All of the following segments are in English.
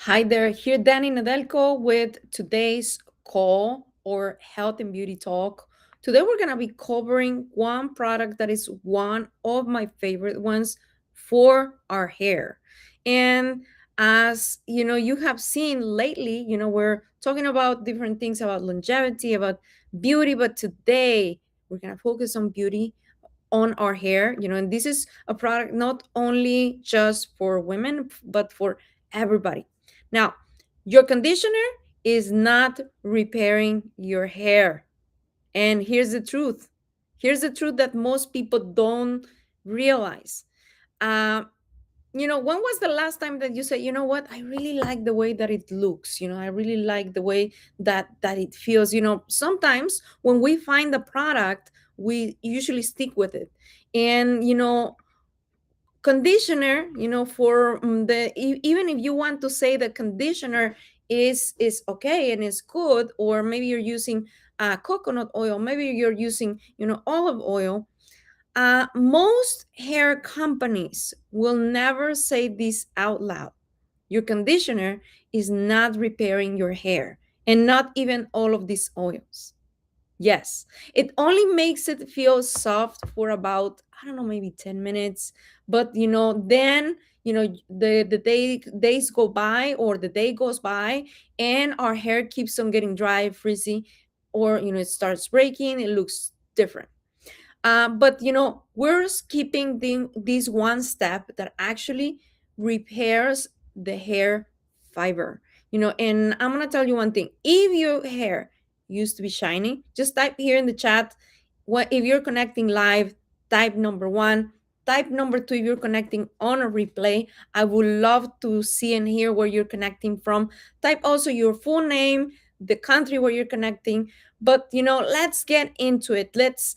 Hi there, here Danny Nadelko with today's call or health and beauty talk. Today we're going to be covering one product that is one of my favorite ones for our hair. And as you have seen lately, we're talking about different things about longevity, about beauty, but today we're going to focus on beauty on our hair, and this is a product not only just for women but for everybody. Now, your conditioner is not repairing your hair. And here's the truth that most people don't realize. uh, when was the last time that you said, you know what, I really like the way that it looks, I really like the way that it feels. Sometimes when we find the product, we usually stick with it. And conditioner, for even if you want to say that conditioner is okay and is good, or maybe you're using coconut oil, maybe you're using olive oil. Most hair companies will never say this out loud. Your conditioner is not repairing your hair, and not even all of these oils. Yes, it only makes it feel soft for about, I don't know, maybe 10 minutes. But then days go by, or the day goes by, and our hair keeps on getting dry, frizzy, or it starts breaking, it looks different. But we're skipping this one step that actually repairs the hair fiber. And I'm gonna tell you one thing: if your hair used to be shiny, just type here in the chat. What if you're connecting live? Type number one. Type number two if you're connecting on a replay. I would love to see and hear where you're connecting from. Type also your full name, the country where you're connecting. But let's get into it. Let's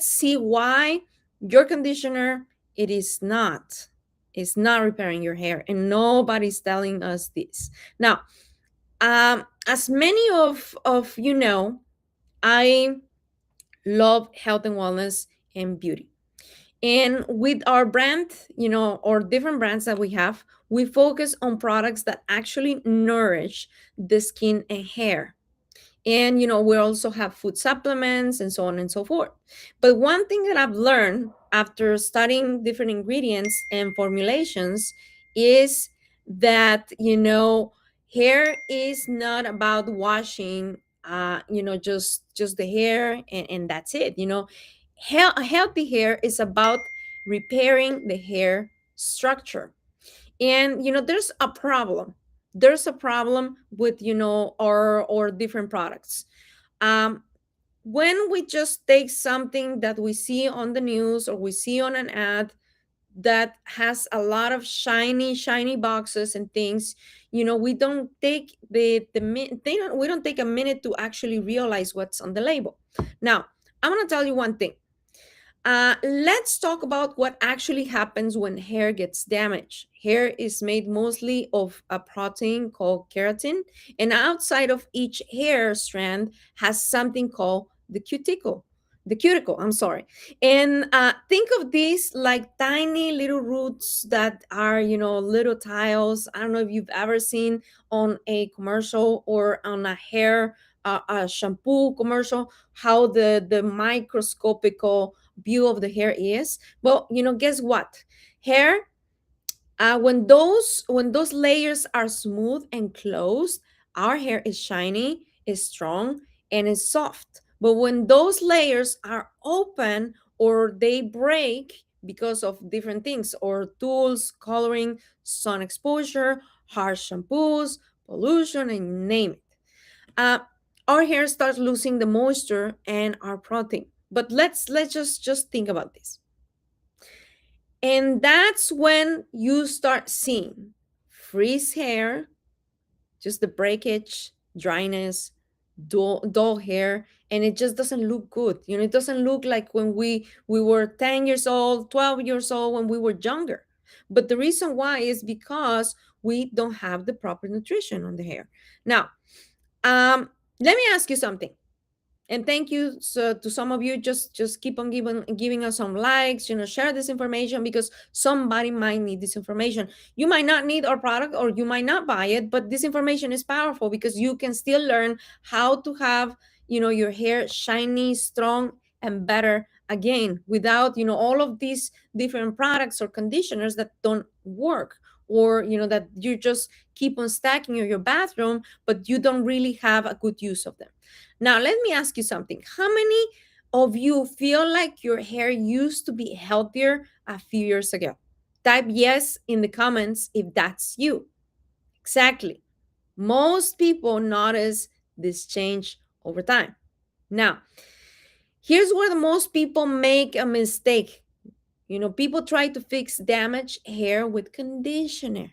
see why your conditioner, it is not repairing your hair, and nobody's telling us this. Now, as many of I love health and wellness and beauty. And with our brand, or different brands that we have, we focus on products that actually nourish the skin and hair. And we also have food supplements and so on and so forth. But one thing that I've learned after studying different ingredients and formulations is that hair is not about washing just the hair, and that's it. A healthy hair is about repairing the hair structure. And there's a problem with our different products. um when we just take something that we see on the news, or we see on an ad that has a lot of shiny boxes and things, we don't take we don't take a minute to actually realize what's on the label. Now, I'm going to tell you one thing. Let's talk about what actually happens when hair gets damaged. Hair is made mostly of a protein called keratin, and outside of each hair strand has something called the cuticle. The cuticle, I'm sorry. And think of these like tiny little roots that are, little tiles. I don't know if you've ever seen on a commercial or on a hair, a shampoo commercial, how the microscopical view of the hair is. Well, guess what? Hair, when those layers are smooth and closed, our hair is shiny, is strong, and is soft. But when those layers are open, or they break because of different things, or tools, coloring, sun exposure, harsh shampoos, pollution, and name it, uh, our hair starts losing the moisture and our protein. But let's just think about this. And that's when you start seeing frizz hair, just the breakage, dryness, dull hair, and it just doesn't look good. It doesn't look like when we were 10 years old, 12 years old, when we were younger. But the reason why is because we don't have the proper nutrition on the hair. Now, let me ask you something. And thank you to some of you. Just keep on giving us some likes, share this information, because somebody might need this information. You might not need our product, or you might not buy it, but this information is powerful because you can still learn how to have your hair shiny, strong, and better again, without all of these different products or conditioners that don't work, or that you just keep on stacking in your bathroom, but you don't really have a good use of them. Now, let me ask you something. How many of you feel like your hair used to be healthier a few years ago? Type yes in the comments if that's you. Exactly. Most people notice this change over time. Now, here's where the most people make a mistake. People try to fix damaged hair with conditioner,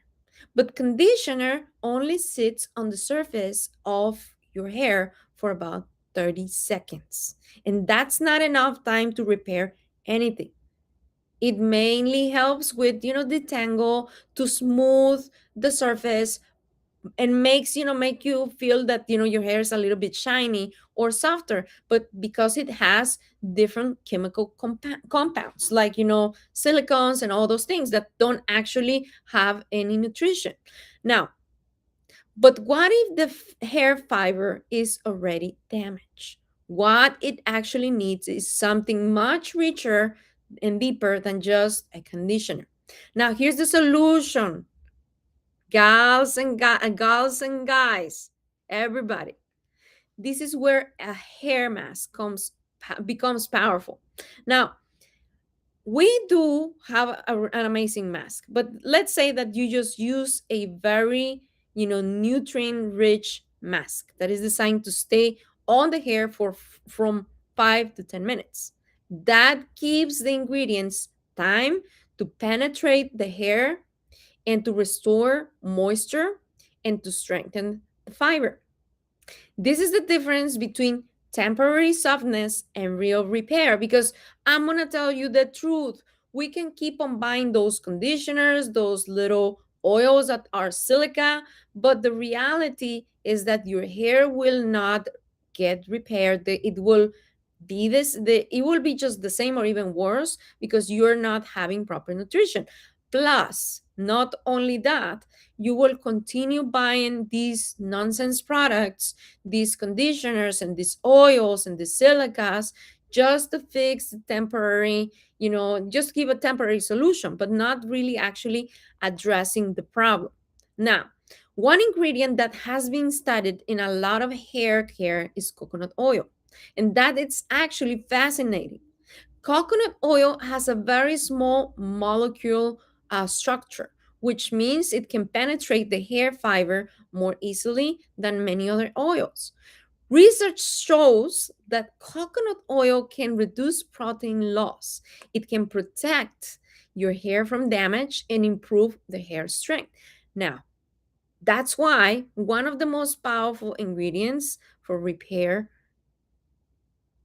but conditioner only sits on the surface of your hair for about 30 seconds. And that's not enough time to repair anything. It mainly helps with, detangle, to smooth the surface, and make you feel that your hair is a little bit shiny or softer, but because it has different chemical compounds, like silicones and all those things that don't actually have any nutrition. Now, but what if the hair fiber is already damaged? What it actually needs is something much richer and deeper than just a conditioner. Now, here's the solution. Gals and guys, everybody. This is where a hair mask becomes powerful. Now, we do have an amazing mask, but let's say that you just use a very, nutrient rich mask that is designed to stay on the hair for from 5 to 10 minutes. That gives the ingredients time to penetrate the hair and to restore moisture and to strengthen the fiber. This is the difference between temporary softness and real repair, because I'm going to tell you the truth. We can keep on buying those conditioners, those little oils that are silica, but the reality is that your hair will not get repaired. It will it will be just the same or even worse because you're not having proper nutrition. Plus, not only that, you will continue buying these nonsense products, these conditioners and these oils and the silicas, just to fix the temporary, just give a temporary solution, but not really actually addressing the problem. Now, one ingredient that has been studied in a lot of hair care is coconut oil, and that it's actually fascinating. Coconut oil has a very small molecule structure, which means it can penetrate the hair fiber more easily than many other oils. Research shows that coconut oil can reduce protein loss. It can protect your hair from damage and improve the hair strength. Now, that's why one of the most powerful ingredients for repair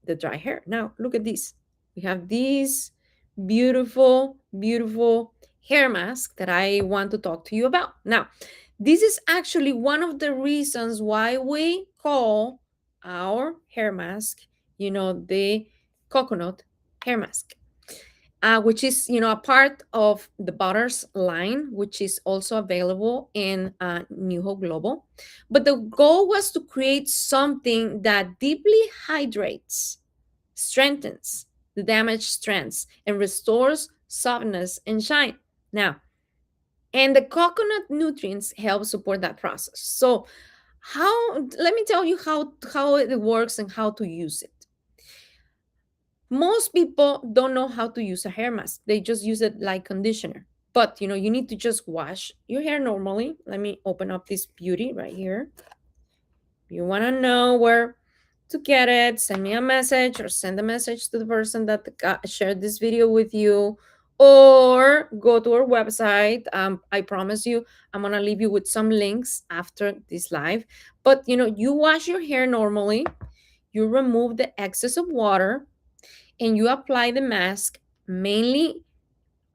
the dry hair. Now, look at this. We have these beautiful, beautiful hair mask that I want to talk to you about. Now, this is actually one of the reasons why we call our hair mask, the coconut hair mask. Which is, a part of the Butters line, which is also available in New Hope Global. But the goal was to create something that deeply hydrates, strengthens the damaged strands, and restores softness and shine. Now, and the coconut nutrients help support that process. So, let me tell you how it works and how to use it. Most people don't know how to use a hair mask. They just use it like conditioner. But you need to just wash your hair normally. Let me open up this beauty right here. You want to know where to get it, send me a message or send a message to the person that shared this video with you, or go to our website. I promise you, I'm going to leave you with some links after this live. But you wash your hair normally, you remove the excess of water, and you apply the mask mainly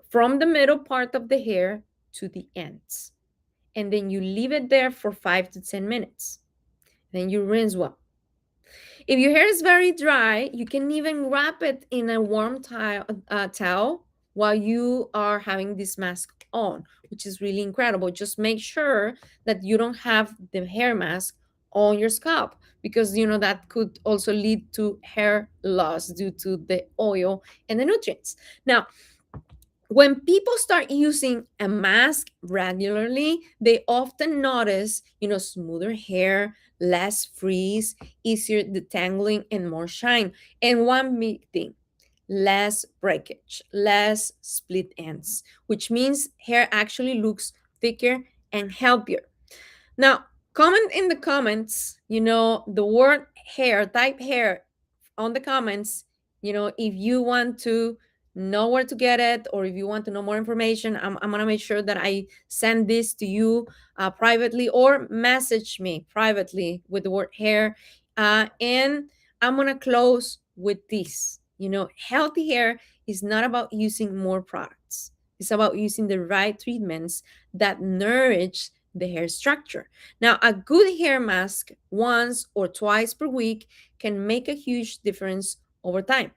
from the middle part of the hair to the ends. And then you leave it there for 5 to 10 minutes. Then you rinse well. If your hair is very dry, you can even wrap it in a warm towel while you are having this mask on, which is really incredible. Just make sure that you don't have the hair mask on your scalp, because that could also lead to hair loss due to the oil and the nutrients. Now, when people start using a mask regularly, they often notice, smoother hair, less frizz, easier detangling, and more shine. And one big thing, less breakage, less split ends, which means hair actually looks thicker and healthier. Now, comment in the comments, the word hair, type hair on the comments, if you want to know where to get it, or if you want to know more information. I'm going to make sure that I send this to you privately, or message me privately with the word hair. And I'm going to close with this. Healthy hair is not about using more products. It's about using the right treatments that nourish the hair structure. Now, a good hair mask once or twice per week can make a huge difference over time.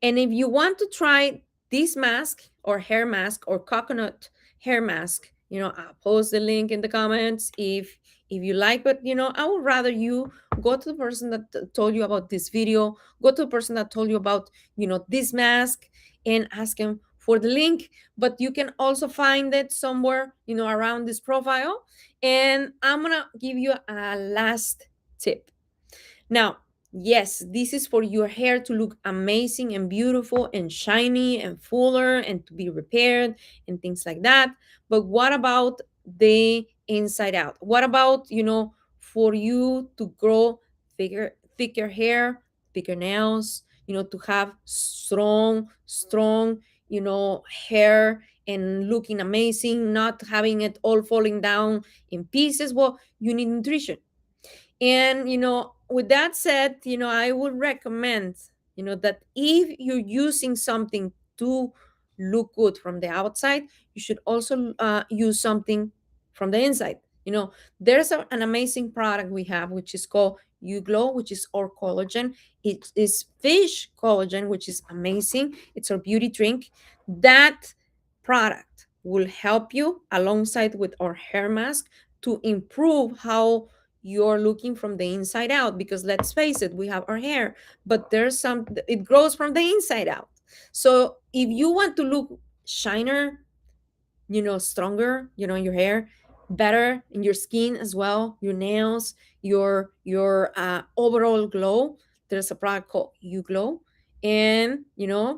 And if you want to try this mask or hair mask or coconut hair mask, I'll post the link in the comments if you like. But I would rather you go to the person that told you about this video, go to the person that told you about this mask, and ask him for the link. But you can also find it somewhere around this profile. And I'm gonna give you a last tip. Now, yes, this is for your hair to look amazing and beautiful and shiny and fuller and to be repaired and things like that. But what about the inside out? What about, for you to grow thicker hair, thicker nails, to have strong, hair and looking amazing, not having it all falling down in pieces? Well, you need nutrition. And, with that said, I would recommend, that if you're using something to look good from the outside, you should also use something from the inside. There's an amazing product we have, which is called Glow, which is our collagen. It is fish collagen, which is amazing. It's our beauty drink. That product will help you alongside with our hair mask to improve how you're looking from the inside out, because let's face it, we have our hair, but it grows from the inside out. So if you want to look shiner, stronger, your hair, better in your skin as well, your nails, your overall glow, there's a product called Glow. And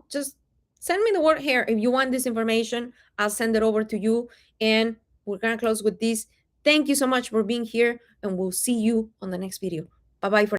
just send me the word hair if you want this information. I'll send it over to you. And we're gonna close with this. Thank you so much for being here, and we'll see you on the next video. Bye bye for